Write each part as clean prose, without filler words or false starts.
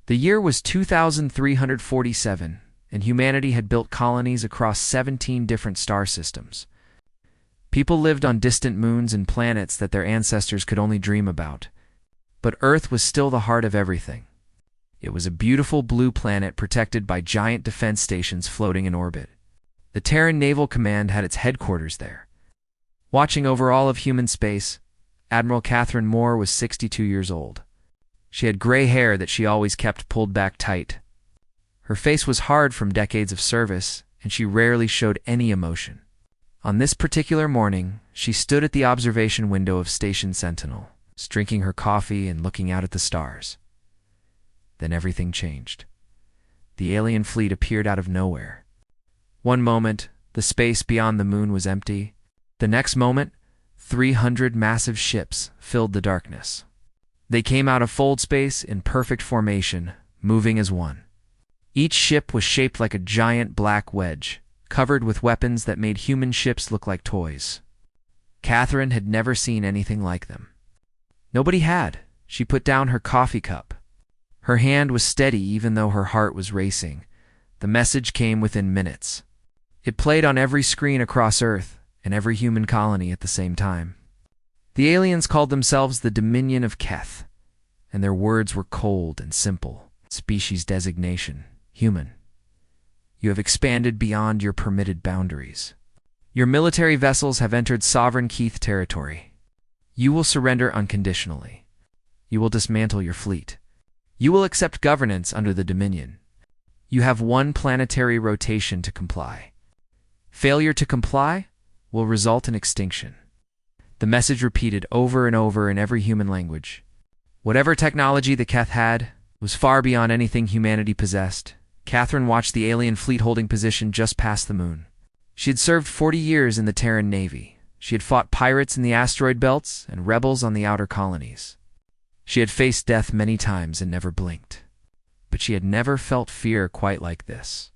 The year was 2347, and humanity had built colonies across 17 different star systems. People lived on distant moons and planets that their ancestors could only dream about. But Earth was still the heart of everything. It was a beautiful blue planet protected by giant defense stations floating in orbit. The Terran Naval Command had its headquarters there. Watching over all of human space, Admiral Catherine Moore was 62 years old. She had gray hair that she always kept pulled back tight. Her face was hard from decades of service, and she rarely showed any emotion. On this particular morning, she stood at the observation window of Station Sentinel, drinking her coffee and looking out at the stars. Then everything changed. The alien fleet appeared out of nowhere. One moment, the space beyond the moon was empty. The next moment, 300 massive ships filled the darkness. They came out of fold space in perfect formation, moving as one. Each ship was shaped like a giant black wedge, covered with weapons that made human ships look like toys. Catherine had never seen anything like them. Nobody had. She put down her coffee cup. Her hand was steady even though her heart was racing. The message came within minutes. It played on every screen across Earth and every human colony at the same time. The aliens called themselves the Dominion of Keth, and their words were cold and simple. Species designation: human. You have expanded beyond your permitted boundaries. Your military vessels have entered sovereign Keith territory. You will surrender unconditionally. You will dismantle your fleet. You will accept governance under the Dominion. You have one planetary rotation to comply. Failure to comply will result in extinction. The message repeated over and over in every human language. Whatever technology the Keth had was far beyond anything humanity possessed. Catherine watched the alien fleet holding position just past the moon. She had served 40 years in the Terran Navy. She had fought pirates in the asteroid belts and rebels on the outer colonies. She had faced death many times and never blinked. But she had never felt fear quite like this.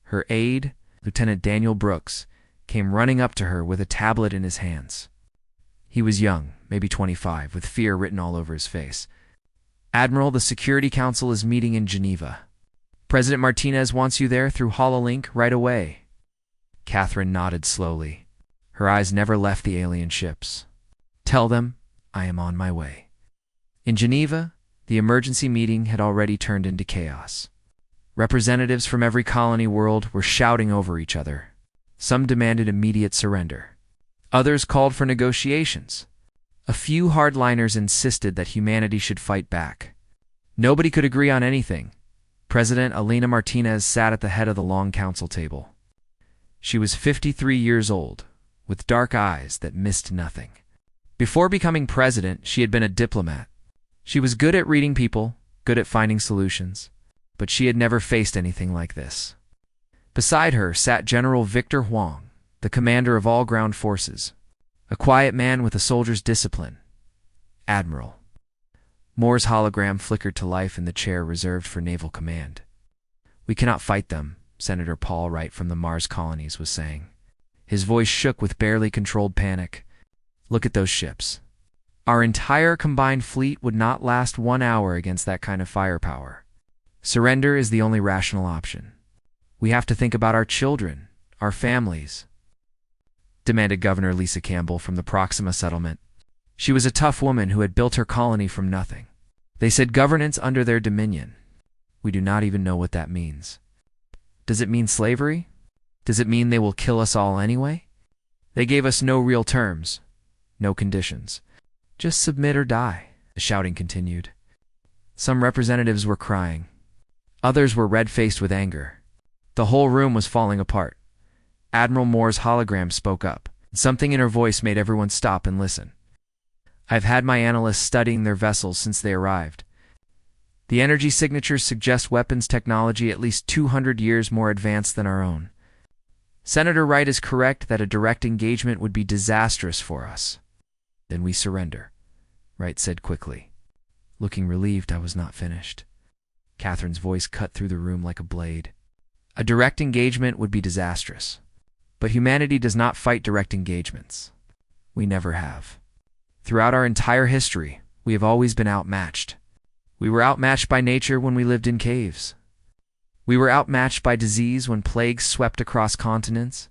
Her aide, Lieutenant Daniel Brooks, came running up to her with a tablet in his hands. He was young, maybe 25, with fear written all over his face. "Admiral, the Security Council is meeting in Geneva. President Martinez wants you there through HoloLink right away." Catherine nodded slowly. Her eyes never left the alien ships. "Tell them I am on my way." In Geneva, the emergency meeting had already turned into chaos. Representatives from every colony world were shouting over each other. Some demanded immediate surrender. Others called for negotiations. A few hardliners insisted that humanity should fight back. Nobody could agree on anything. President Elena Martinez sat at the head of the long council table. She was 53 years old, with dark eyes that missed nothing. Before becoming president, she had been a diplomat. She was good at reading people, good at finding solutions, but she had never faced anything like this. Beside her sat General Victor Huang, the commander of all ground forces, a quiet man with a soldier's discipline. Admiral. Moore's hologram flickered to life in the chair reserved for Naval Command. "We cannot fight them," Senator Paul Wright from the Mars colonies was saying. His voice shook with barely controlled panic. "Look at those ships. Our entire combined fleet would not last 1 hour against that kind of firepower. Surrender is the only rational option. We have to think about our children, our families," demanded Governor Lisa Campbell from the Proxima settlement. She was a tough woman who had built her colony from nothing. "They said governance under their dominion. We do not even know what that means. Does it mean slavery? Does it mean they will kill us all anyway? They gave us no real terms, no conditions. Just submit or die," the shouting continued. Some representatives were crying. Others were red-faced with anger. The whole room was falling apart. Admiral Moore's hologram spoke up. Something in her voice made everyone stop and listen. "I've had my analysts studying their vessels since they arrived. The energy signatures suggest weapons technology at least 200 years more advanced than our own. Senator Wright is correct that a direct engagement would be disastrous for us." "Then we surrender," Wright said quickly. Looking relieved, I was not finished. Catherine's voice cut through the room like a blade. "A direct engagement would be disastrous. But humanity does not fight direct engagements. We never have. Throughout our entire history, we have always been outmatched. We were outmatched by nature when we lived in caves. We were outmatched by disease when plagues swept across continents.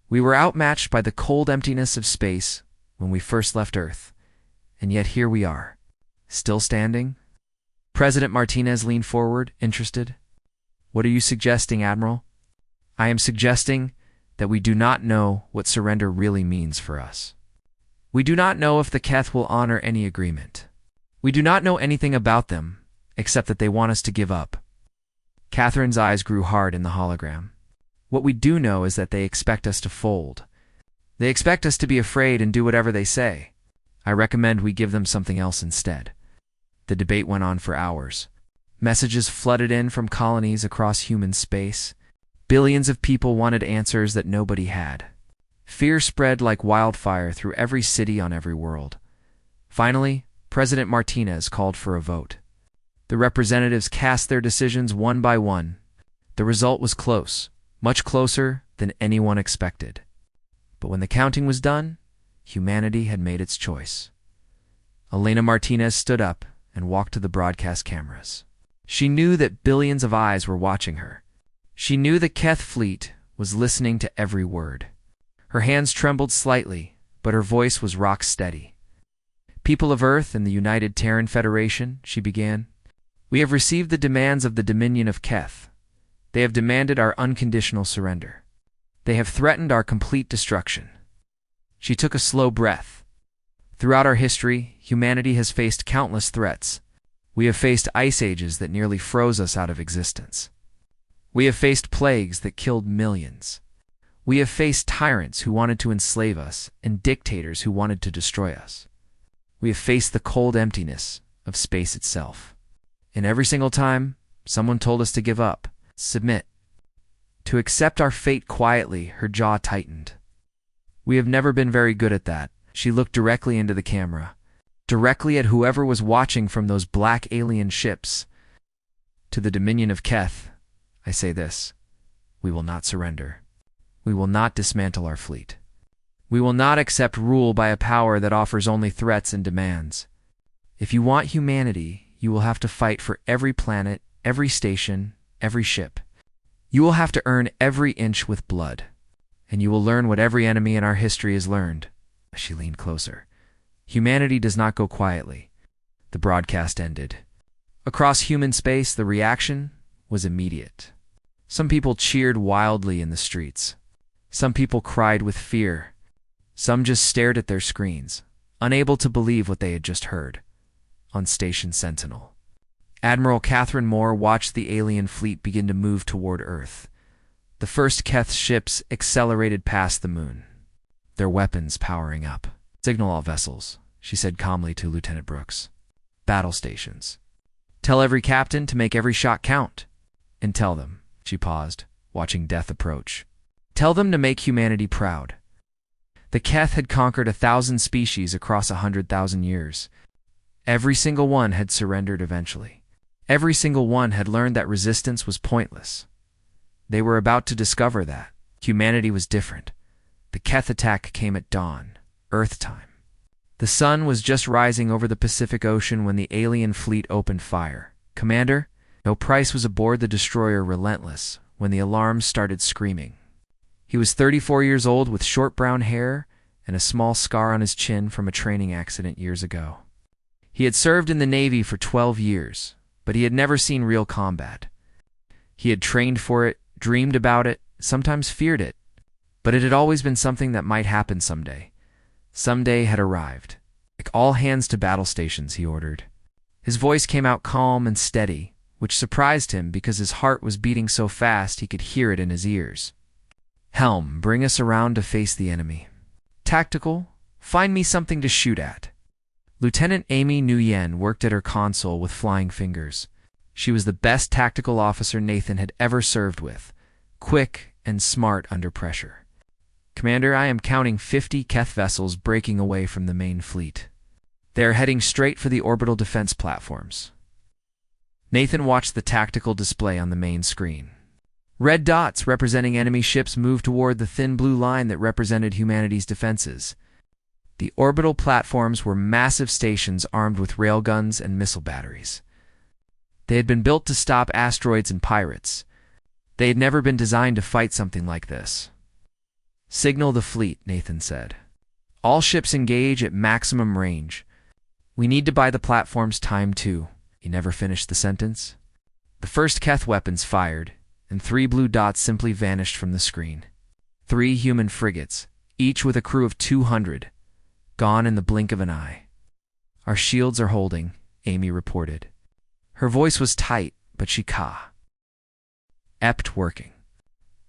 We were outmatched by the cold emptiness of space when we first left Earth. And yet here we are, still standing. President Martinez leaned forward, interested. What are you suggesting, Admiral? I am suggesting that we do not know what surrender really means for us. We do not know if the Keth will honor any agreement. We do not know anything about them, except that they want us to give up. Catherine's eyes grew hard in the hologram. What we do know is that they expect us to fold. They expect us to be afraid and do whatever they say. I recommend we give them something else instead. The debate went on for hours. Messages flooded in from colonies across human space. Billions of people wanted answers that nobody had. Fear spread like wildfire through every city on every world. Finally, President Martinez called for a vote. The representatives cast their decisions one by one. The result was close, much closer than anyone expected. But when the counting was done, humanity had made its choice. Elena Martinez stood up and walked to the broadcast cameras. She knew that billions of eyes were watching her. She knew the Keth fleet was listening to every word. Her hands trembled slightly, but her voice was rock steady. People of Earth and the United Terran Federation, she began, we have received the demands of the Dominion of Keth. They have demanded our unconditional surrender. They have threatened our complete destruction. She took a slow breath. Throughout our history, humanity has faced countless threats. We have faced ice ages that nearly froze us out of existence. We have faced plagues that killed millions. We have faced tyrants who wanted to enslave us and dictators who wanted to destroy us. We have faced the cold emptiness of space itself. And every single time, someone told us to give up, submit. To accept our fate quietly, her jaw tightened. We have never been very good at that. She looked directly into the camera, directly at whoever was watching from those black alien ships. To the Dominion of Keth, I say this: we will not surrender. We will not dismantle our fleet. We will not accept rule by a power that offers only threats and demands. If you want humanity, you will have to fight for every planet, every station, every ship. You will have to earn every inch with blood. And you will learn what every enemy in our history has learned. She leaned closer. Humanity does not go quietly. The broadcast ended. Across human space, the reaction was immediate. Some people cheered wildly in the streets. Some people cried with fear. Some just stared at their screens, unable to believe what they had just heard. On Station Sentinel, Admiral Catherine Moore watched the alien fleet begin to move toward Earth. The first Keth ships accelerated past the moon, their weapons powering up. Signal all vessels, she said calmly to Lieutenant Brooks. Battle stations. Tell every captain to make every shot count. And tell them, she paused, watching death approach. Tell them to make humanity proud. The Keth had conquered 1,000 species across 100,000 years. Every single one had surrendered eventually. Every single one had learned that resistance was pointless. They were about to discover that humanity was different. The Keth attack came at dawn, Earth time. The sun was just rising over the Pacific Ocean when the alien fleet opened fire. Commander, no Price was aboard the destroyer Relentless when the alarms started screaming. He was 34 years old with short brown hair and a small scar on his chin from a training accident years ago. He had served in the Navy for 12 years, but he had never seen real combat. He had trained for it, dreamed about it, sometimes feared it, but it had always been something that might happen someday. Someday had arrived. Like all hands to battle stations, he ordered. His voice came out calm and steady, which surprised him because his heart was beating so fast he could hear it in his ears. Helm, bring us around to face the enemy. Tactical, find me something to shoot at. Lieutenant Amy Nguyen worked at her console with flying fingers. She was the best tactical officer Nathan had ever served with, quick and smart under pressure. Commander, I am counting 50 Keth vessels breaking away from the main fleet. They are heading straight for the orbital defense platforms. Nathan watched the tactical display on the main screen. Red dots representing enemy ships moved toward the thin blue line that represented humanity's defenses. The orbital platforms were massive stations armed with railguns and missile batteries. They had been built to stop asteroids and pirates. They had never been designed to fight something like this. "Signal the fleet," Nathan said. "All ships engage at maximum range. We need to buy the platforms time too." He never finished the sentence. The first Keth weapons fired, and 3 blue dots simply vanished from the screen. 3 human frigates, each with a crew of 200, gone in the blink of an eye. "Our shields are holding," Amy reported. Her voice was tight, but she kept working.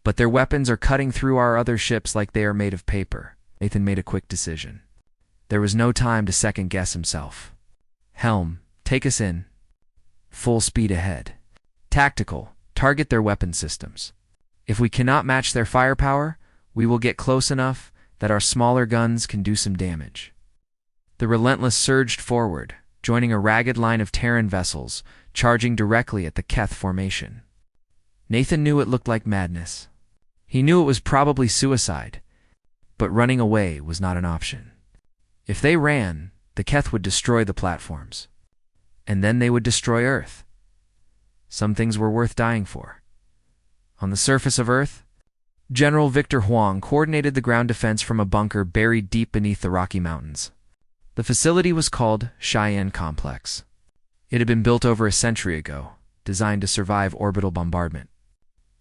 "But their weapons are cutting through our other ships like they are made of paper." Nathan made a quick decision. There was no time to second-guess himself. "Helm, take us in. Full speed ahead. Tactical, target their weapon systems. If we cannot match their firepower, we will get close enough that our smaller guns can do some damage." The Relentless surged forward, joining a ragged line of Terran vessels, charging directly at the Keth formation. Nathan knew it looked like madness. He knew it was probably suicide, but running away was not an option. If they ran, the Keth would destroy the platforms, and then they would destroy Earth. Some things were worth dying for. On the surface of Earth, General Victor Huang coordinated the ground defense from a bunker buried deep beneath the Rocky Mountains. The facility was called Cheyenne Complex. It had been built over a century ago, designed to survive orbital bombardment.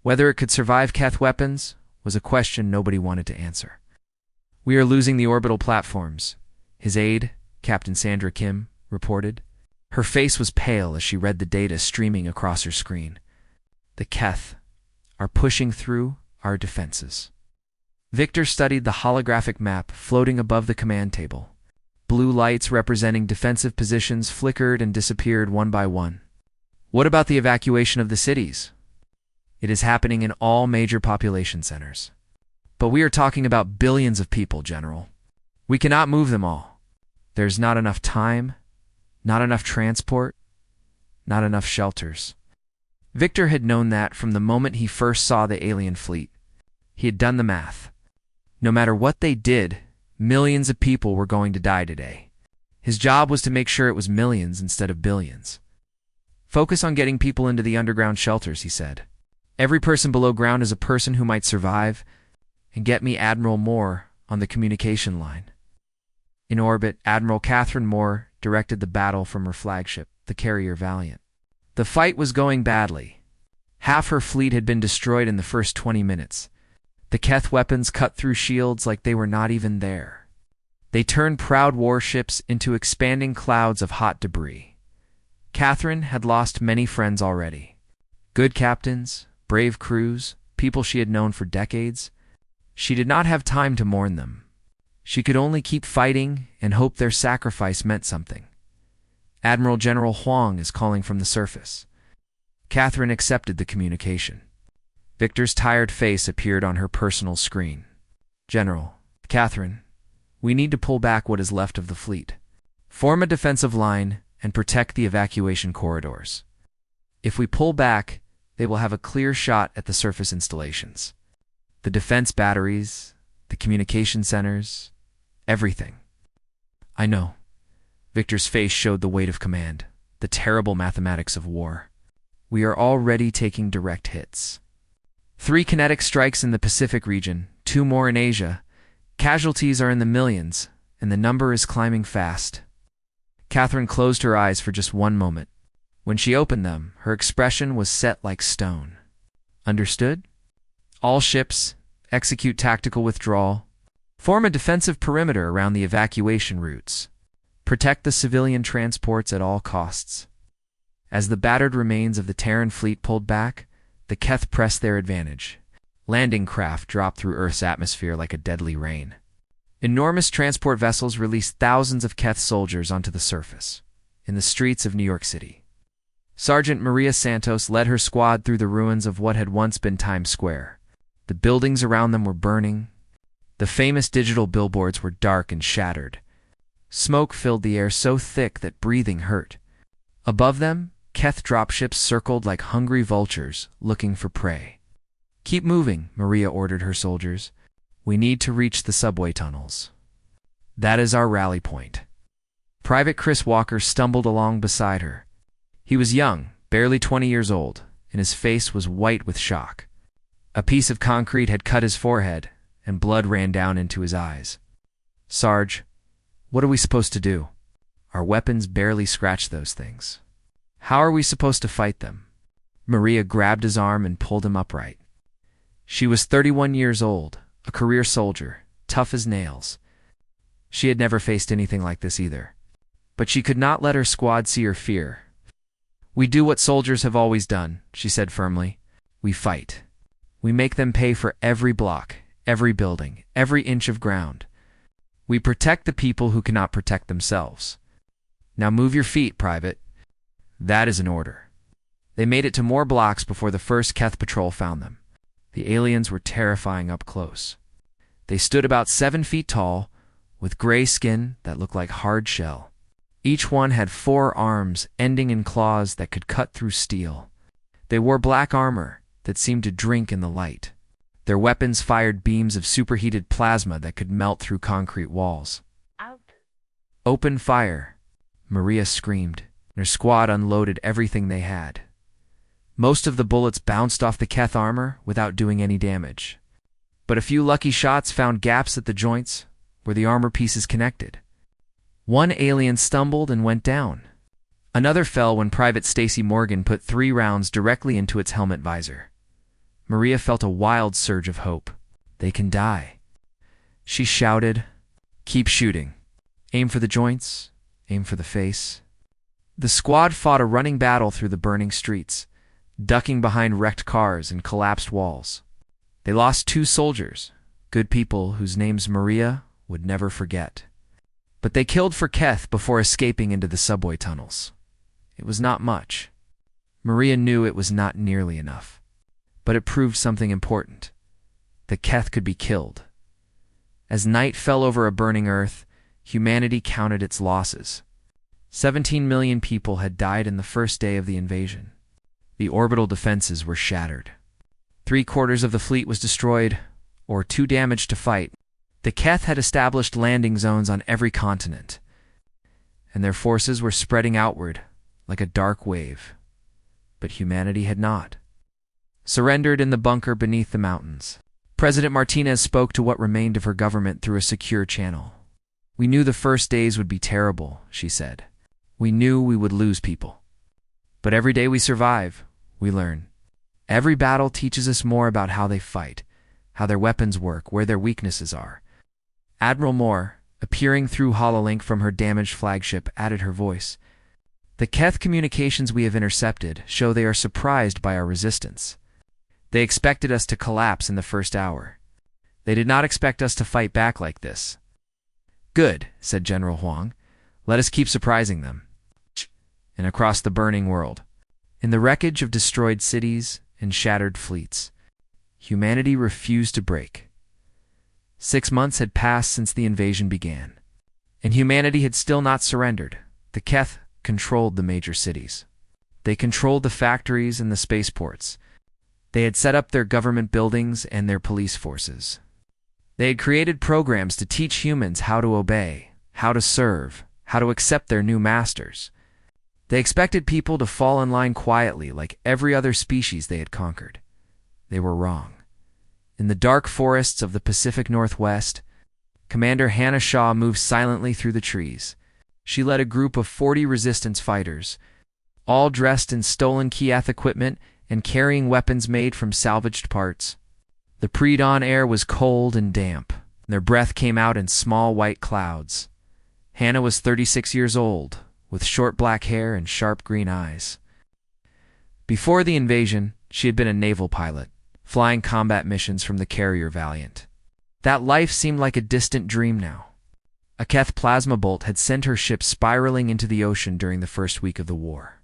Whether it could survive Keth weapons was a question nobody wanted to answer. "We are losing the orbital platforms," his aide, Captain Sandra Kim, reported. Her face was pale as she read the data streaming across her screen. "The Keth are pushing through our defenses." Victor studied the holographic map floating above the command table. Blue lights representing defensive positions flickered and disappeared one by one. "What about the evacuation of the cities?" "It is happening in all major population centers. But we are talking about billions of people, General. We cannot move them all. There's not enough time, not enough transport, not enough shelters." Victor had known that from the moment he first saw the alien fleet. He had done the math. No matter what they did, millions of people were going to die today. His job was to make sure it was millions instead of billions. "Focus on getting people into the underground shelters," he said. "Every person below ground is a person who might survive, and get me Admiral Moore on the communication line." In orbit, Admiral Catherine Moore directed the battle from her flagship, the carrier Valiant. The fight was going badly. Half her fleet had been destroyed in the first 20 minutes. The Keth weapons cut through shields like they were not even there. They turned proud warships into expanding clouds of hot debris. Catherine had lost many friends already. Good captains, brave crews, people she had known for decades. She did not have time to mourn them. She could only keep fighting and hope their sacrifice meant something. "Admiral General Huang is calling from the surface." Catherine accepted the communication. Victor's tired face appeared on her personal screen. "General, Catherine, we need to pull back what is left of the fleet. Form a defensive line and protect the evacuation corridors. If we pull back, they will have a clear shot at the surface installations. The defense batteries, the communication centers, everything." "I know." Victor's face showed the weight of command, the terrible mathematics of war. "We are already taking direct hits. 3 kinetic strikes in the Pacific region, 2 more in Asia. Casualties are in the millions, and the number is climbing fast." Catherine closed her eyes for just one moment. When she opened them, her expression was set like stone. "Understood? All ships, execute tactical withdrawal. Form a defensive perimeter around the evacuation routes. Protect the civilian transports at all costs." As the battered remains of the Terran fleet pulled back, the Keth pressed their advantage. Landing craft dropped through Earth's atmosphere like a deadly rain. Enormous transport vessels released thousands of Keth soldiers onto the surface, in the streets of New York City. Sergeant Maria Santos led her squad through the ruins of what had once been Times Square. The buildings around them were burning. The famous digital billboards were dark and shattered. Smoke filled the air so thick that breathing hurt. Above them, Keth dropships circled like hungry vultures, looking for prey. "Keep moving," Maria ordered her soldiers. "We need to reach the subway tunnels. That is our rally point." Private Chris Walker stumbled along beside her. He was young, barely 20 years old, and his face was white with shock. A piece of concrete had cut his forehead, and blood ran down into his eyes. "Sarge, what are we supposed to do? Our weapons barely scratch those things. How are we supposed to fight them?" Maria grabbed his arm and pulled him upright. She was 31 years old, a career soldier, tough as nails. She had never faced anything like this either. But she could not let her squad see her fear. "We do what soldiers have always done," she said firmly. "We fight. We make them pay for every block, every building, every inch of ground. We protect the people who cannot protect themselves. Now move your feet, Private." That is an order. They made it to more blocks before the first Keth patrol found them. The aliens were terrifying up close. They stood about 7 feet tall, with gray skin that looked like hard shell. Each one had 4 arms ending in claws that could cut through steel. They wore black armor that seemed to drink in the light. Their weapons fired beams of superheated plasma that could melt through concrete walls. Out. "Open fire," Maria screamed, and her squad unloaded everything they had. Most of the bullets bounced off the Keth armor without doing any damage. But a few lucky shots found gaps at the joints where the armor pieces connected. One alien stumbled and went down. Another fell when Private Stacy Morgan put 3 rounds directly into its helmet visor. Maria felt a wild surge of hope. They can die. She shouted, "Keep shooting. Aim for the joints, aim for the face." The squad fought a running battle through the burning streets, ducking behind wrecked cars and collapsed walls. They lost 2 soldiers, good people whose names Maria would never forget. But they killed for Keth before escaping into the subway tunnels. It was not much. Maria knew it was not nearly enough. But it proved something important. The Keth could be killed. As night fell over a burning Earth, humanity counted its losses. 17 million people had died in the first day of the invasion. The orbital defenses were shattered. 3/4 of the fleet was destroyed, or too damaged to fight. The Keth had established landing zones on every continent, and their forces were spreading outward like a dark wave. But humanity had not. Surrendered in the bunker beneath the mountains. President Martinez spoke to what remained of her government through a secure channel. "We knew the first days would be terrible," she said. "We knew we would lose people. But every day we survive, we learn. Every battle teaches us more about how they fight, how their weapons work, where their weaknesses are." Admiral Moore, appearing through HoloLink from her damaged flagship, added her voice. "The Keth communications we have intercepted show they are surprised by our resistance. They expected us to collapse in the first hour. They did not expect us to fight back like this." "Good," said General Huang. "Let us keep surprising them." And across the burning world, in the wreckage of destroyed cities and shattered fleets, humanity refused to break. 6 months had passed since the invasion began, and humanity had still not surrendered. The Keth controlled the major cities. They controlled the factories and the spaceports. They had set up their government buildings and their police forces. They had created programs to teach humans how to obey, how to serve, how to accept their new masters. They expected people to fall in line quietly like every other species they had conquered. They were wrong. In the dark forests of the Pacific Northwest, Commander Hannah Shaw moved silently through the trees. She led a group of 40 resistance fighters, all dressed in stolen Keth equipment and carrying weapons made from salvaged parts. The pre-dawn air was cold and damp. Their breath came out in small white clouds. Hannah was 36 years old, with short black hair and sharp green eyes. Before the invasion, she had been a naval pilot, flying combat missions from the carrier Valiant. That life seemed like a distant dream now. A Keth plasma bolt had sent her ship spiraling into the ocean during the first week of the war.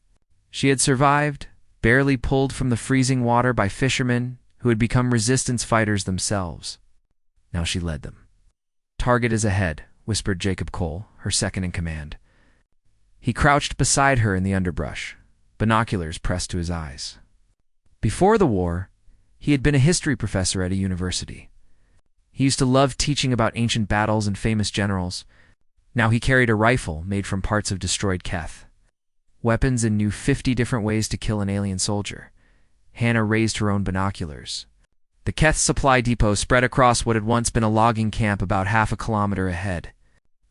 She had survived, barely pulled from the freezing water by fishermen who had become resistance fighters themselves. Now she led them. "Target is ahead," whispered Jacob Cole, her second in command. He crouched beside her in the underbrush, binoculars pressed to his eyes. Before the war, he had been a history professor at a university. He used to love teaching about ancient battles and famous generals. Now he carried a rifle made from parts of destroyed Keth. weapons, and knew 50 different ways to kill an alien soldier. Hannah raised her own binoculars. The Keth supply depot spread across what had once been a logging camp about half a kilometer ahead.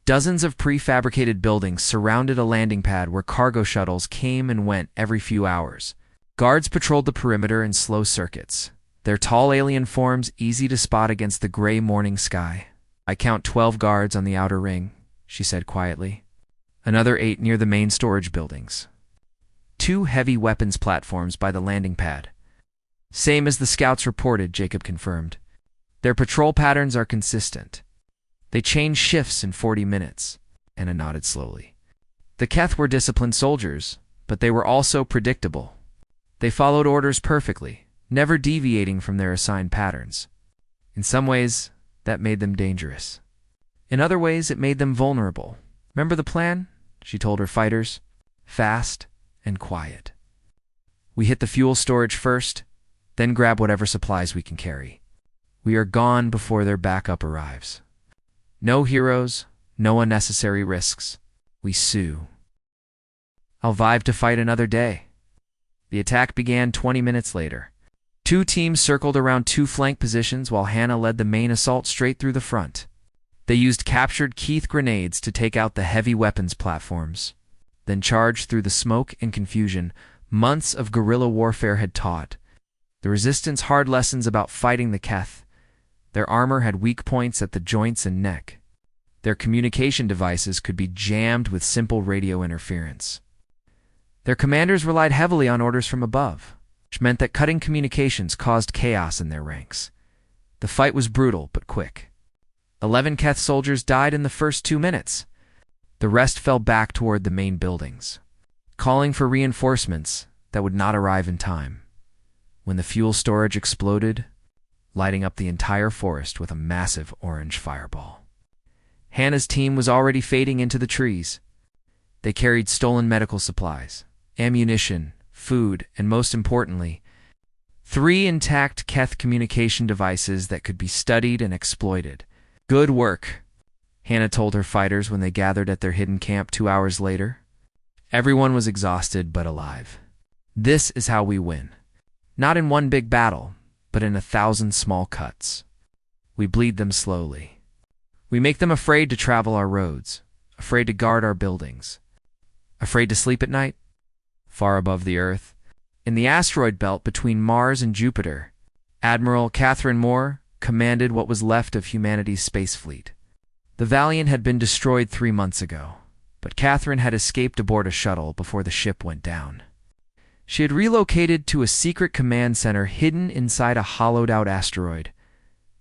Dozens of prefabricated buildings surrounded a landing pad where cargo shuttles came and went every few hours. Guards patrolled the perimeter in slow circuits, their tall alien forms easy to spot against the gray morning sky. "I count 12 guards on the outer ring," she said quietly. "Another 8 near the main storage buildings. 2 heavy weapons platforms by the landing pad." "Same as the scouts reported," Jacob confirmed. "Their patrol patterns are consistent. They change shifts in 40 minutes." Anna nodded slowly. The Keth were disciplined soldiers, but they were also predictable. They followed orders perfectly, never deviating from their assigned patterns. In some ways, that made them dangerous. In other ways, it made them vulnerable. "Remember the plan?" she told her fighters. "Fast and quiet. We hit the fuel storage first, then grab whatever supplies we can carry. We are gone before their backup arrives. No heroes, no unnecessary risks. We sue." "I'll vibe to fight another day." The attack began 20 minutes later. 2 teams circled around 2 flank positions while Hannah led the main assault straight through the front. They used captured Keith grenades to take out the heavy weapons platforms, then charged through the smoke and confusion months of guerrilla warfare had taught. The resistance hard lessons about fighting the Keth. Their armor had weak points at the joints and neck. Their communication devices could be jammed with simple radio interference. Their commanders relied heavily on orders from above, which meant that cutting communications caused chaos in their ranks. The fight was brutal but quick. 11 Keth soldiers died in the first 2 minutes. The rest fell back toward the main buildings, calling for reinforcements that would not arrive in time. When the fuel storage exploded, lighting up the entire forest with a massive orange fireball. Hannah's team was already fading into the trees. They carried stolen medical supplies, ammunition, food, and most importantly, 3 intact Keth communication devices that could be studied and exploited. "Good work," Hannah told her fighters when they gathered at their hidden camp 2 hours later. Everyone was exhausted but alive. "This is how we win. Not in one big battle, but in 1,000 small cuts. We bleed them slowly. We make them afraid to travel our roads, afraid to guard our buildings, afraid to sleep at night. Far above the Earth, in the asteroid belt between Mars and Jupiter, Admiral Catherine Moore commanded what was left of humanity's space fleet. The Valiant had been destroyed 3 months ago, but Catherine had escaped aboard a shuttle before the ship went down. She had relocated to a secret command center hidden inside a hollowed-out asteroid.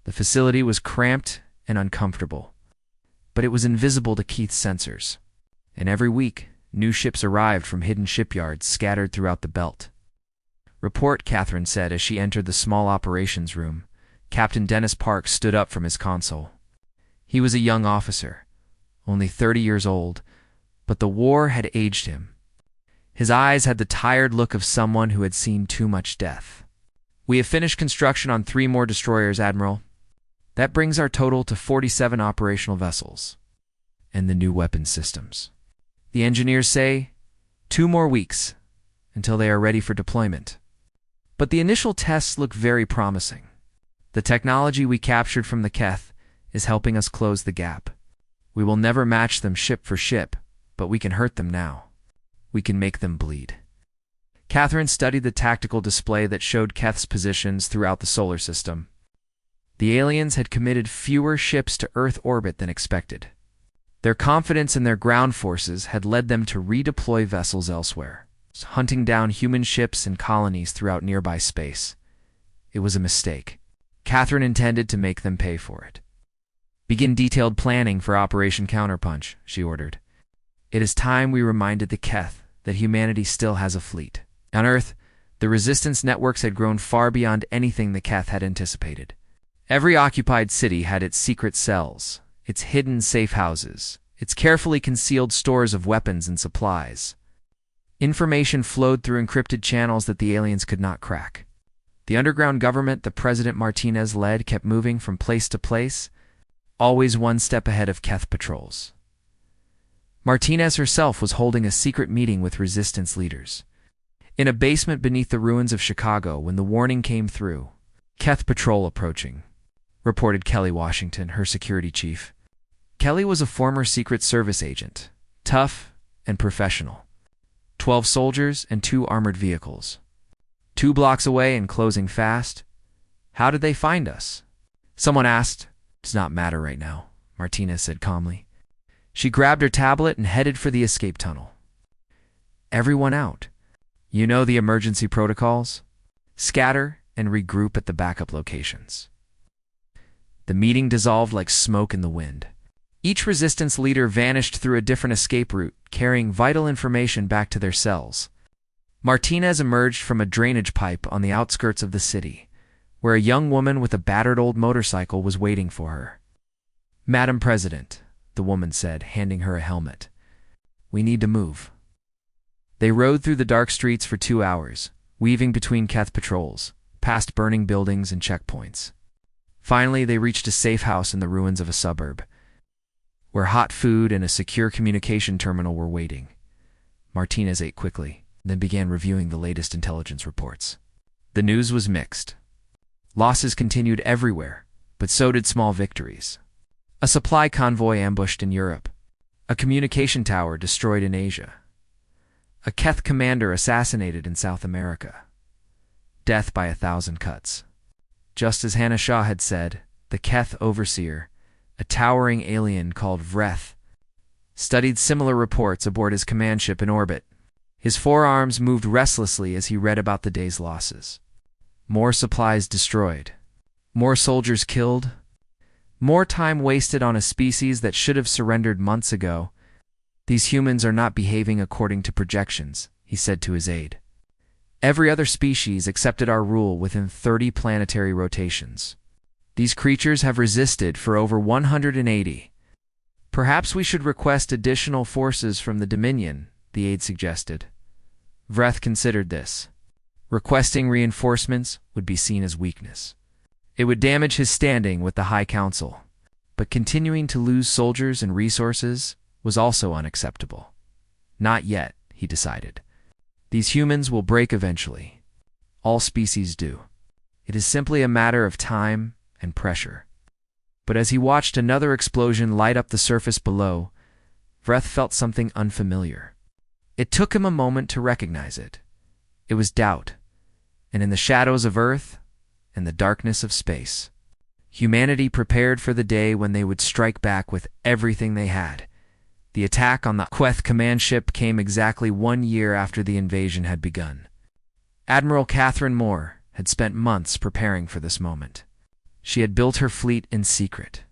The facility was cramped and uncomfortable, but it was invisible to Keith's sensors. And every week, new ships arrived from hidden shipyards scattered throughout the belt. "Report," Catherine said as she entered the small operations room. Captain Dennis Parks stood up from his console. He was a young officer, only 30 years old, but the war had aged him. His eyes had the tired look of someone who had seen too much death. "We have finished construction on 3 more destroyers, Admiral. That brings our total to 47 operational vessels. And the new weapon systems. The engineers say 2 more weeks until they are ready for deployment. But the initial tests look very promising. The technology we captured from the Keth is helping us close the gap. We will never match them ship for ship, but we can hurt them now. We can make them bleed." Catherine studied the tactical display that showed Keth's positions throughout the solar system. The aliens had committed fewer ships to Earth orbit than expected. Their confidence in their ground forces had led them to redeploy vessels elsewhere, hunting down human ships and colonies throughout nearby space. It was a mistake. Catherine intended to make them pay for it. "Begin detailed planning for Operation Counterpunch," she ordered. "It is time we reminded the Keth that humanity still has a fleet." On Earth, the resistance networks had grown far beyond anything the Keth had anticipated. Every occupied city had its secret cells, its hidden safe houses, its carefully concealed stores of weapons and supplies. Information flowed through encrypted channels that the aliens could not crack. The underground government that President Martinez led kept moving from place to place, always one step ahead of Keth patrols. Martinez herself was holding a secret meeting with resistance leaders in a basement beneath the ruins of Chicago when the warning came through. Keth patrol approaching, reported Kelly Washington, her security chief. Kelly was a former Secret Service agent, tough and professional. 12 soldiers and 2 armored vehicles. 2 blocks away and closing fast. How did they find us? Someone asked. Does not matter right now, Martinez said calmly. She grabbed her tablet and headed for the escape tunnel. Everyone out. You know the emergency protocols? Scatter and regroup at the backup locations. The meeting dissolved like smoke in the wind. Each resistance leader vanished through a different escape route, carrying vital information back to their cells. Martinez emerged from a drainage pipe on the outskirts of the city, where a young woman with a battered old motorcycle was waiting for her. Madam President, the woman said, handing her a helmet. We need to move. They rode through the dark streets for 2 hours, weaving between Keth patrols, past burning buildings and checkpoints. Finally, they reached a safe house in the ruins of a suburb, where hot food and a secure communication terminal were waiting. Martinez ate quickly, then began reviewing the latest intelligence reports. The news was mixed. Losses continued everywhere, but so did small victories. A supply convoy ambushed in Europe. A communication tower destroyed in Asia. A Keth commander assassinated in South America. Death by 1,000 cuts. Just as Hannah Shaw had said, the Keth overseer, a towering alien called Vreth, studied similar reports aboard his command ship in orbit. His forearms moved restlessly as he read about the day's losses. More supplies destroyed. More soldiers killed. More time wasted on a species that should have surrendered months ago. These humans are not behaving according to projections, he said to his aide. Every other species accepted our rule within 30 planetary rotations. These creatures have resisted for over 180. Perhaps we should request additional forces from the Dominion, the aide suggested. Vreth considered this. Requesting reinforcements would be seen as weakness. It would damage his standing with the High Council, but continuing to lose soldiers and resources was also unacceptable. Not yet, he decided. These humans will break eventually. All species do. It is simply a matter of time and pressure. But as he watched another explosion light up the surface below, Vreth felt something unfamiliar. It took him a moment to recognize it. It was doubt, and in the shadows of Earth and the darkness of space, humanity prepared for the day when they would strike back with everything they had. The attack on the Queth command ship came exactly 1 year after the invasion had begun. Admiral Catherine Moore had spent months preparing for this moment. She had built her fleet in secret.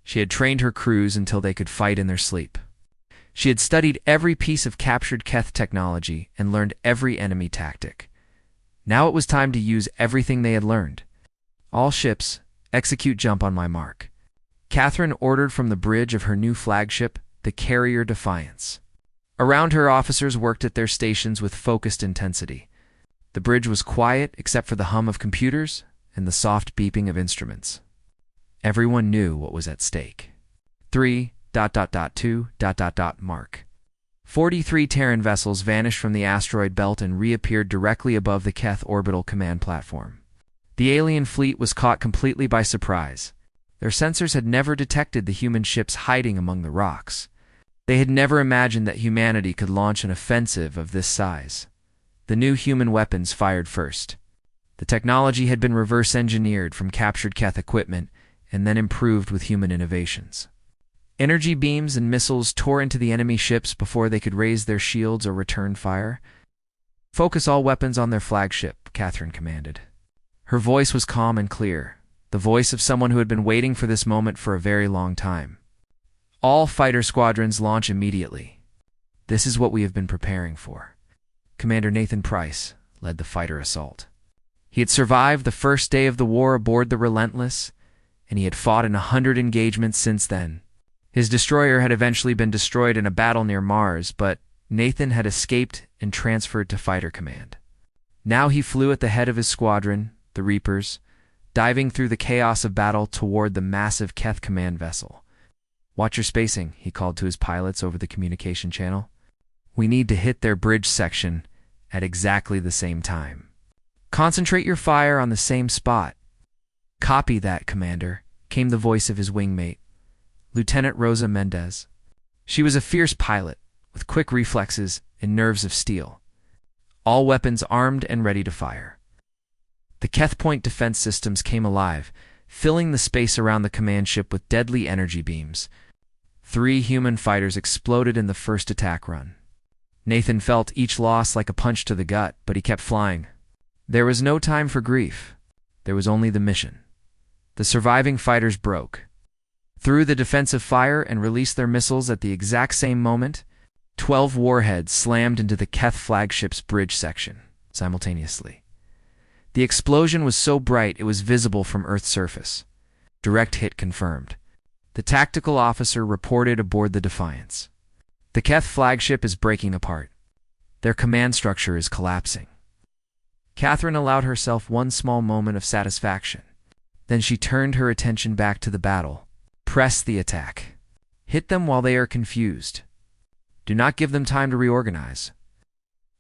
She had trained her crews until they could fight in their sleep. She had studied every piece of captured Keth technology and learned every enemy tactic. Now it was time to use everything they had learned. All ships, execute jump on my mark. Catherine ordered from the bridge of her new flagship, the carrier Defiance. Around her, officers worked at their stations with focused intensity. The bridge was quiet except for the hum of computers and the soft beeping of instruments. Everyone knew what was at stake. 3.2. Mark. 43 Terran vessels vanished from the asteroid belt and reappeared directly above the Keth orbital command platform. The alien fleet was caught completely by surprise. Their sensors had never detected the human ships hiding among the rocks. They had never imagined that humanity could launch an offensive of this size. The new human weapons fired first. The technology had been reverse-engineered from captured Keth equipment and then improved with human innovations. Energy beams and missiles tore into the enemy ships before they could raise their shields or return fire. Focus all weapons on their flagship, Catherine commanded. Her voice was calm and clear, the voice of someone who had been waiting for this moment for a very long time. All fighter squadrons launch immediately. This is what we have been preparing for. Commander Nathan Price led the fighter assault. He had survived the first day of the war aboard the Relentless, and he had fought in 100 engagements since then. His destroyer had eventually been destroyed in a battle near Mars, but Nathan had escaped and transferred to fighter command. Now he flew at the head of his squadron, the Reapers, diving through the chaos of battle toward the massive Keth command vessel. "Watch your spacing," he called to his pilots over the communication channel. "We need to hit their bridge section at exactly the same time. Concentrate your fire on the same spot." "Copy that, Commander," came the voice of his wingmate, Lieutenant Rosa Mendez. She was a fierce pilot, with quick reflexes and nerves of steel. All weapons armed and ready to fire. The Keth Point defense systems came alive, filling the space around the command ship with deadly energy beams. 3 human fighters exploded in the first attack run. Nathan felt each loss like a punch to the gut, but he kept flying. There was no time for grief. There was only the mission. The surviving fighters broke through the defensive fire and released their missiles at the exact same moment. 12 warheads slammed into the Keth flagship's bridge section simultaneously. The explosion was so bright it was visible from Earth's surface. Direct hit confirmed. The tactical officer reported aboard the Defiance. "The Keth flagship is breaking apart. Their command structure is collapsing." Catherine allowed herself one small moment of satisfaction. Then she turned her attention back to the battle. "Press the attack. Hit them while they are confused. Do not give them time to reorganize."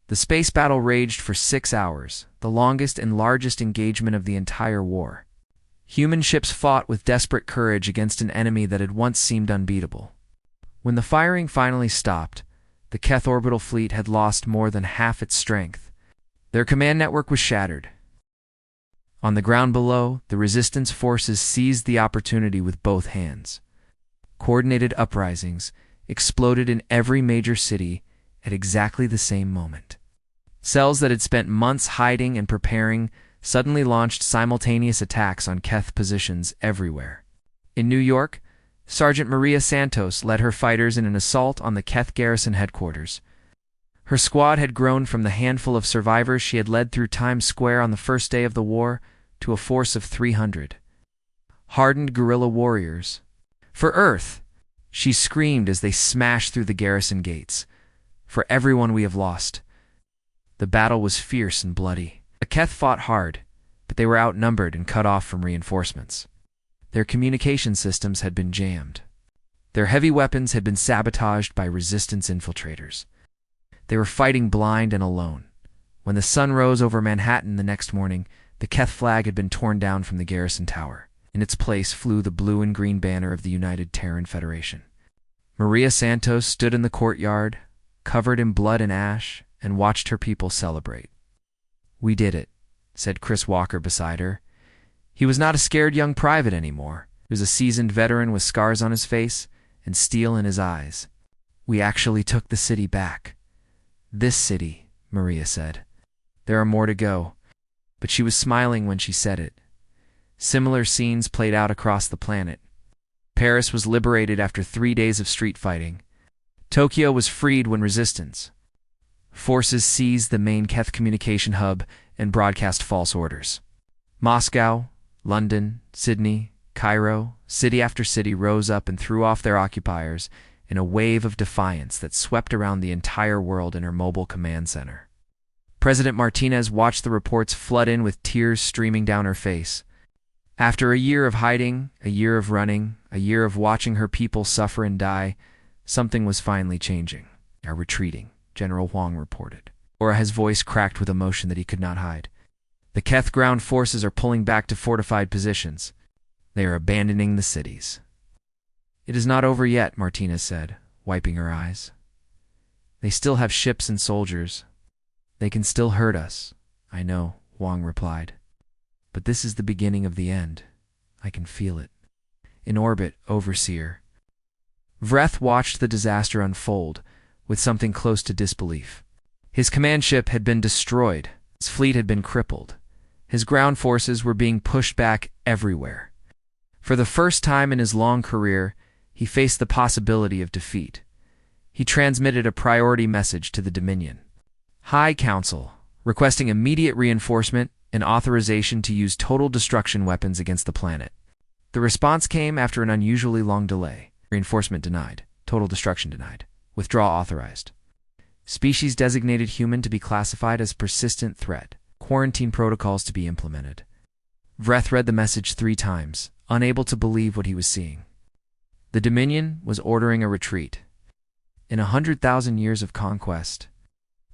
The space battle raged for 6 hours, the longest and largest engagement of the entire war. Human ships fought with desperate courage against an enemy that had once seemed unbeatable. When the firing finally stopped, the Keth orbital fleet had lost more than half its strength. Their command network was shattered. On the ground below, the resistance forces seized the opportunity with both hands. Coordinated uprisings exploded in every major city at exactly the same moment. Cells that had spent months hiding and preparing suddenly launched simultaneous attacks on Keth positions everywhere. In New York, Sergeant Maria Santos led her fighters in an assault on the Keth garrison headquarters. Her squad had grown from the handful of survivors she had led through Times Square on the first day of the war to a force of 300. Hardened guerrilla warriors. "For Earth!" she screamed as they smashed through the garrison gates. "For everyone we have lost." The battle was fierce and bloody. The Keth fought hard, but they were outnumbered and cut off from reinforcements. Their communication systems had been jammed. Their heavy weapons had been sabotaged by resistance infiltrators. They were fighting blind and alone. When the sun rose over Manhattan the next morning, the Keth flag had been torn down from the garrison tower. In its place flew the blue and green banner of the United Terran Federation. Maria Santos stood in the courtyard, covered in blood and ash, and watched her people celebrate. "We did it," said Chris Walker beside her. He was not a scared young private anymore. He was a seasoned veteran with scars on his face and steel in his eyes. "We actually took the city back." "This city," Maria said. "There are more to go." But she was smiling when she said it. Similar scenes played out across the planet. Paris was liberated after 3 days of street fighting. Tokyo was freed when resistance forces seized the main Keth communication hub and broadcast false orders. Moscow, London, Sydney, Cairo, city after city rose up and threw off their occupiers in a wave of defiance that swept around the entire world in her mobile command center. President Martinez watched the reports flood in with tears streaming down her face. After a year of hiding, a year of running, a year of watching her people suffer and die, something was finally changing. "Are retreating," General Huang reported. Or his voice cracked with emotion that he could not hide. "The Keth ground forces are pulling back to fortified positions. They are abandoning the cities." "It is not over yet," Martinez said, wiping her eyes. "They still have ships and soldiers. They can still hurt us." "I know," Huang replied. "But this is the beginning of the end. I can feel it." In orbit, Overseer Vreth watched the disaster unfold with something close to disbelief. His command ship had been destroyed. His fleet had been crippled. His ground forces were being pushed back everywhere. For the first time in his long career, he faced the possibility of defeat. He transmitted a priority message to the Dominion. "High Council, requesting immediate reinforcement and authorization to use total destruction weapons against the planet." The response came after an unusually long delay. Reinforcement denied. Total destruction denied. Withdrawal authorized. Species designated human to be classified as persistent threat. Quarantine protocols to be implemented. Vreth read the message 3 times, unable to believe what he was seeing. The Dominion was ordering a retreat. In 100,000 years of conquest,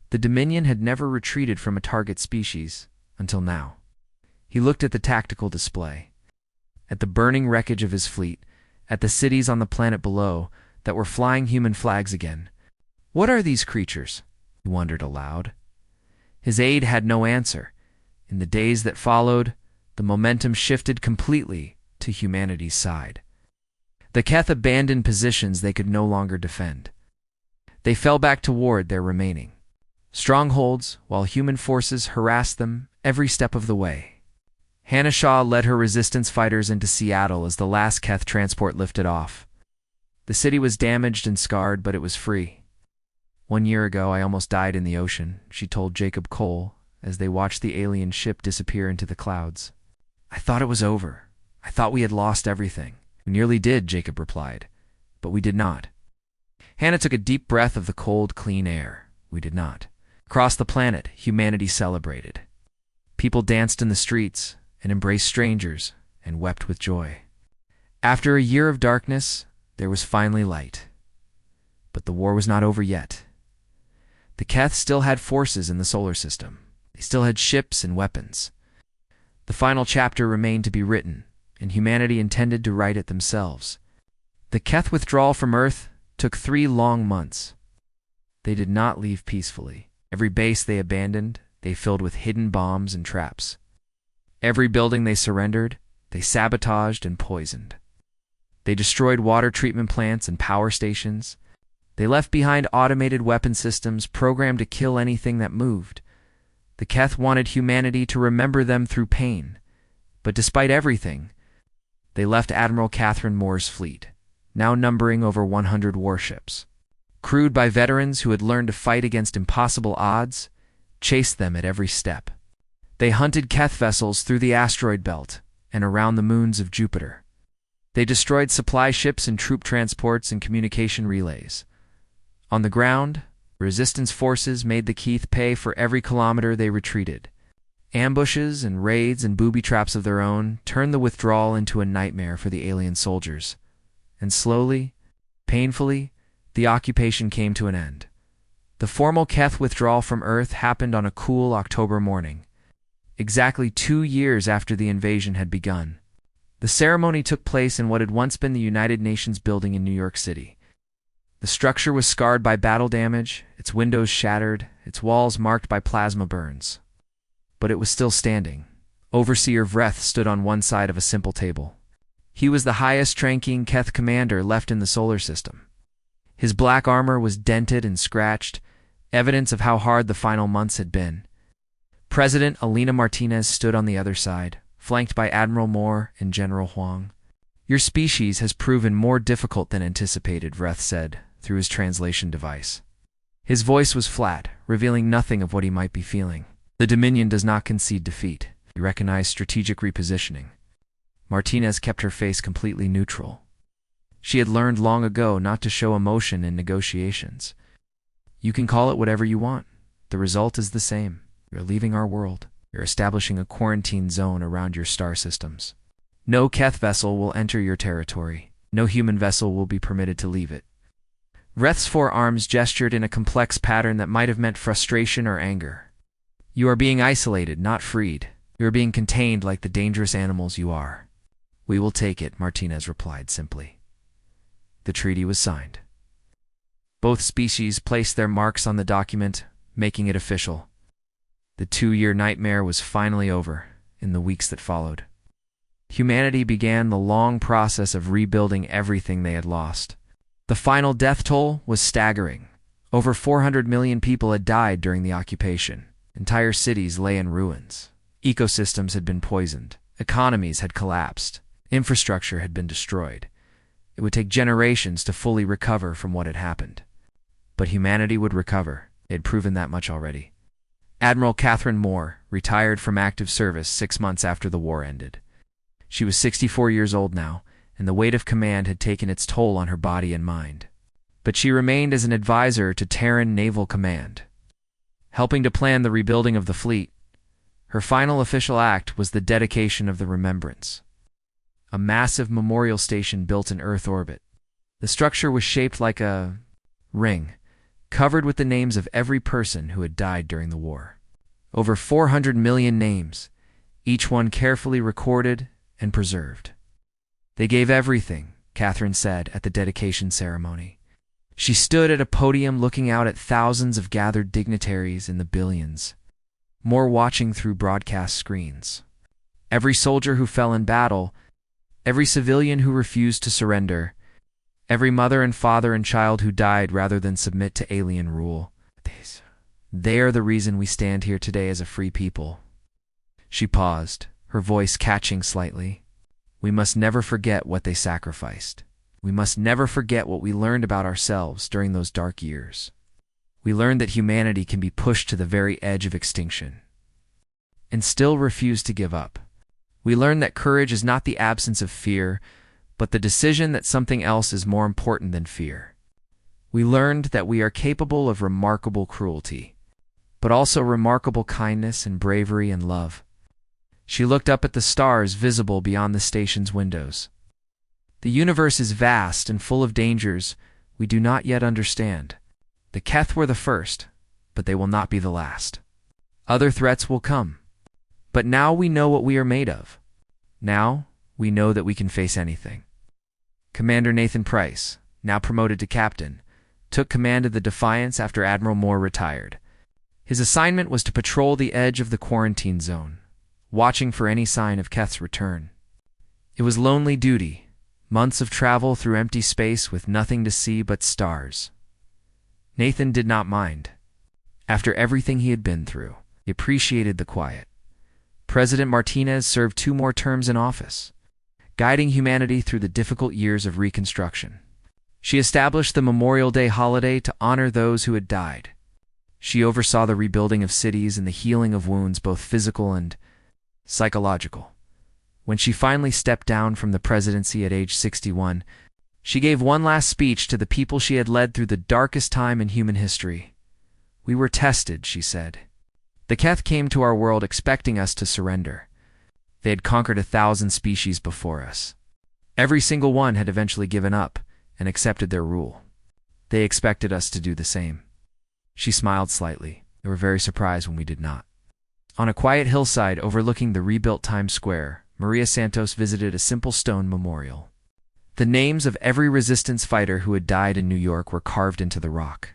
the Dominion had never retreated from a target species until now. He looked at the tactical display, at the burning wreckage of his fleet, at the cities on the planet below that were flying human flags again. What are these creatures? He wondered aloud. His aide had no answer. In the days that followed, the momentum shifted completely to humanity's side. The Keth abandoned positions they could no longer defend. They fell back toward their remaining strongholds, while human forces harassed them every step of the way. Hannah Shaw led her resistance fighters into Seattle as the last Keth transport lifted off. The city was damaged and scarred, but it was free. 1 year ago, I almost died in the ocean, she told Jacob Cole as they watched the alien ship disappear into the clouds. I thought it was over. I thought we had lost everything. We nearly did, Jacob replied, but we did not. Hannah took a deep breath of the cold, clean air. We did not. Across the planet, humanity celebrated. People danced in the streets and embraced strangers and wept with joy. After a year of darkness, there was finally light. But the war was not over yet. The Keth still had forces in the solar system. They still had ships and weapons. The final chapter remained to be written, and humanity intended to write it themselves. The Keth withdrawal from Earth took 3 long months. They did not leave peacefully. Every base they abandoned, they filled with hidden bombs and traps. Every building they surrendered, they sabotaged and poisoned. They destroyed water treatment plants and power stations. They left behind automated weapon systems programmed to kill anything that moved. The Keth wanted humanity to remember them through pain. But despite everything, they left Admiral Catherine Moore's fleet, now numbering over 100 warships. Crewed by veterans who had learned to fight against impossible odds, chased them at every step. They hunted Keth vessels through the asteroid belt and around the moons of Jupiter. They destroyed supply ships and troop transports and communication relays. On the ground, resistance forces made the Keth pay for every kilometer they retreated. Ambushes and raids and booby traps of their own turned the withdrawal into a nightmare for the alien soldiers. And slowly, painfully, the occupation came to an end. The formal Keth withdrawal from Earth happened on a cool October morning, exactly 2 years after the invasion had begun. The ceremony took place in what had once been the United Nations building in New York City. The structure was scarred by battle damage, its windows shattered, its walls marked by plasma burns. But it was still standing. Overseer Vreth stood on one side of a simple table. He was the highest-ranking Keth commander left in the solar system. His black armor was dented and scratched, evidence of how hard the final months had been. President Alina Martinez stood on the other side, flanked by Admiral Moore and General Huang. Your species has proven more difficult than anticipated, Vreth said, through his translation device. His voice was flat, revealing nothing of what he might be feeling. The Dominion does not concede defeat. We recognize strategic repositioning. Martinez kept her face completely neutral. She had learned long ago not to show emotion in negotiations. You can call it whatever you want. The result is the same. You're leaving our world. You're establishing a quarantine zone around your star systems. No Keth vessel will enter your territory. No human vessel will be permitted to leave it. Vreth's 4 arms gestured in a complex pattern that might have meant frustration or anger. You are being isolated, not freed. You are being contained like the dangerous animals you are. We will take it, Martinez replied simply. The treaty was signed. Both species placed their marks on the document, making it official. The 2-year nightmare was finally over in the weeks that followed. Humanity began the long process of rebuilding everything they had lost. The final death toll was staggering. Over 400 million people had died during the occupation. Entire cities lay in ruins. Ecosystems had been poisoned. Economies had collapsed. Infrastructure had been destroyed. It would take generations to fully recover from what had happened. But humanity would recover. They had proven that much already. Admiral Catherine Moore retired from active service 6 months after the war ended. She was 64 years old now, and the weight of command had taken its toll on her body and mind. But she remained as an advisor to Terran Naval Command, helping to plan the rebuilding of the fleet. Her final official act was the dedication of the Remembrance, a massive memorial station built in Earth orbit. The structure was shaped like a ring, covered with the names of every person who had died during the war. Over 400 million names, each one carefully recorded and preserved. They gave everything, Catherine said at the dedication ceremony. She stood at a podium looking out at thousands of gathered dignitaries in the billions, more watching through broadcast screens. Every soldier who fell in battle, every civilian who refused to surrender, every mother and father and child who died rather than submit to alien rule. They are the reason we stand here today as a free people. She paused, her voice catching slightly. We must never forget what they sacrificed. We must never forget what we learned about ourselves during those dark years. We learned that humanity can be pushed to the very edge of extinction and still refuse to give up. We learned that courage is not the absence of fear, but the decision that something else is more important than fear. We learned that we are capable of remarkable cruelty, but also remarkable kindness and bravery and love. She looked up at the stars visible beyond the station's windows. The universe is vast and full of dangers we do not yet understand. The Keth were the first, but they will not be the last. Other threats will come. But now we know what we are made of. Now we know that we can face anything. Commander Nathan Price, now promoted to captain, took command of the Defiance after Admiral Moore retired. His assignment was to patrol the edge of the quarantine zone, watching for any sign of Keth's return. It was lonely duty, months of travel through empty space with nothing to see but stars. Nathan did not mind. After everything he had been through, he appreciated the quiet. President Martinez served 2 more terms in office, guiding humanity through the difficult years of Reconstruction. She established the Memorial Day holiday to honor those who had died. She oversaw the rebuilding of cities and the healing of wounds, both physical and psychological. When she finally stepped down from the presidency at age 61, she gave one last speech to the people she had led through the darkest time in human history. We were tested, she said. The Keth came to our world expecting us to surrender. They had conquered 1,000 species before us. Every single one had eventually given up and accepted their rule. They expected us to do the same. She smiled slightly. They were very surprised when we did not. On a quiet hillside overlooking the rebuilt Times Square, Maria Santos visited a simple stone memorial. The names of every resistance fighter who had died in New York were carved into the rock.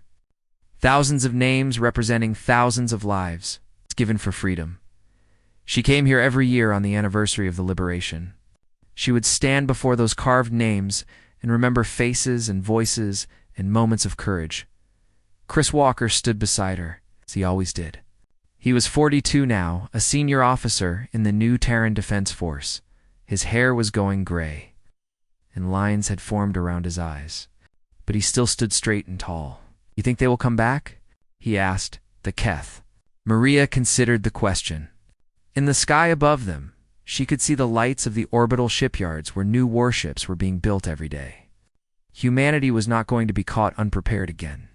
Thousands of names representing thousands of lives given for freedom. She came here every year on the anniversary of the liberation. She would stand before those carved names and remember faces and voices and moments of courage. Chris Walker stood beside her, as he always did. He was 42 now, a senior officer in the new Terran Defense Force. His hair was going gray, and lines had formed around his eyes. But he still stood straight and tall. You think they will come back? He asked, the Keth. Maria considered the question. In the sky above them, she could see the lights of the orbital shipyards where new warships were being built every day. Humanity was not going to be caught unprepared again.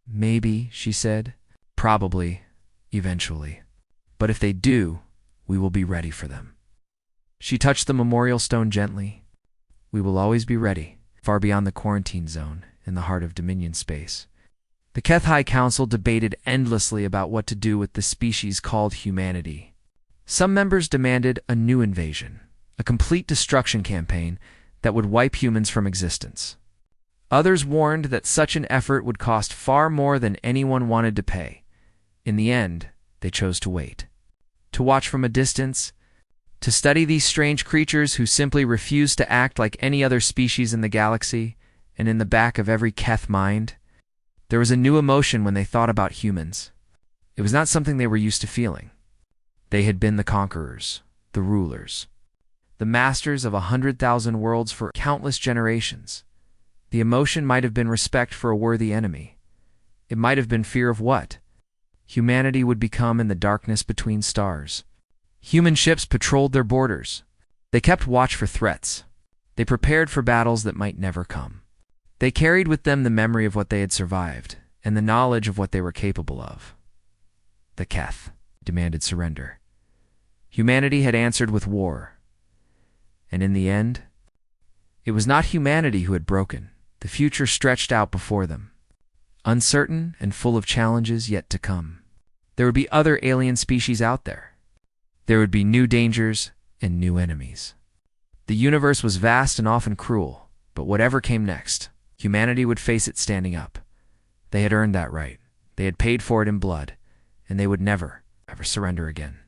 Maybe, she said. Probably, eventually. But if they do, we will be ready for them. She touched the memorial stone gently. We will always be ready, far beyond the quarantine zone, in the heart of Dominion space. The Keth High Council debated endlessly about what to do with the species called humanity. Some members demanded a new invasion, a complete destruction campaign that would wipe humans from existence. Others warned that such an effort would cost far more than anyone wanted to pay. In the end, they chose to wait. To watch from a distance, to study these strange creatures who simply refused to act like any other species in the galaxy, and in the back of every Keth mind, there was a new emotion when they thought about humans. It was not something they were used to feeling. They had been the conquerors, the rulers, the masters of 100,000 worlds for countless generations. The emotion might have been respect for a worthy enemy. It might have been fear of what humanity would become in the darkness between stars. Human ships patrolled their borders. They kept watch for threats. They prepared for battles that might never come. They carried with them the memory of what they had survived and the knowledge of what they were capable of. The Keth demanded surrender. Humanity had answered with war. And in the end, it was not humanity who had broken. The future stretched out before them, uncertain and full of challenges yet to come. There would be other alien species out there. There would be new dangers and new enemies. The universe was vast and often cruel, but whatever came next, humanity would face it standing up. They had earned that right. They had paid for it in blood, and they would never, ever surrender again.